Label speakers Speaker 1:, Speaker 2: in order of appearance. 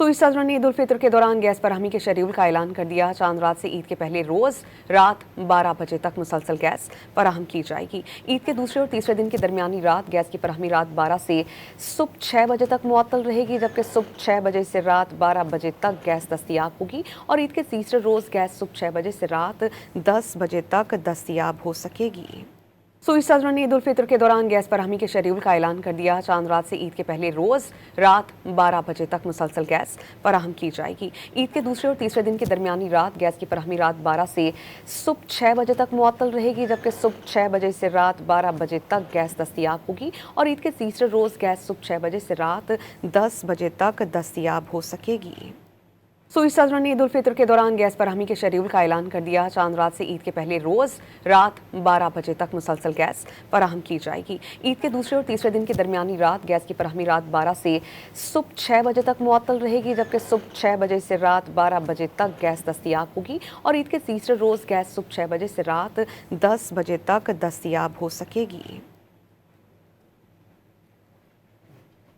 Speaker 1: सुई सदर ने ईद उल फितर के दौरान गैस फराहमी के शेड्यूल का ऐलान कर दिया। चांद रात से ईद के पहले रोज रात 12 बजे तक मुसलसल गैस फराहम की जाएगी। ईद के दूसरे और तीसरे दिन की दरमियानी रात गैस की फराहमी रात 12 से सुबह 6 बजे तक मुअत्तल रहेगी, जबकि सुबह 6 बजे से रात 12 बजे तक गैस दस्तयाब होगी और ईद के तीसरे रोज गैस सुबह 6 बजे से रात 10 बजे तक दस्तयाब हो सकेगी। सुई सदर ने ईद उल फितर के दौरान गैस फराहमी के शेड्यूल का ऐलान कर दिया। चांद रात से ईद के पहले रोज रात 12 बजे तक मुसलसल गैस फराहम की जाएगी। ईद के दूसरे और तीसरे दिन की दरमियानी रात गैस की फराहमी रात 12 से सुबह 6 बजे तक मुअत्तल रहेगी, जबकि सुबह 6 बजे से रात 12 बजे तक गैस दस्तयाब होगी और ईद के तीसरे रोज गैस सुबह 6 बजे से रात 10 बजे तक दस्तयाब हो सकेगी। सुई सदर ने ईद उल फितर के दौरान गैस फराहमी के शेड्यूल का ऐलान कर दिया। चांद रात से ईद के पहले रोज रात 12 बजे तक मुसलसल गैस फराहम की जाएगी। ईद के दूसरे और तीसरे दिन की दरमियानी रात गैस की फराहमी रात 12 से सुबह 6 बजे तक मुअत्तल रहेगी, जबकि सुबह 6 बजे से रात 12 बजे तक गैस दस्तयाब होगी और ईद के तीसरे रोज गैस सुबह 6 बजे से रात 10 बजे तक दस्तयाब हो सकेगी।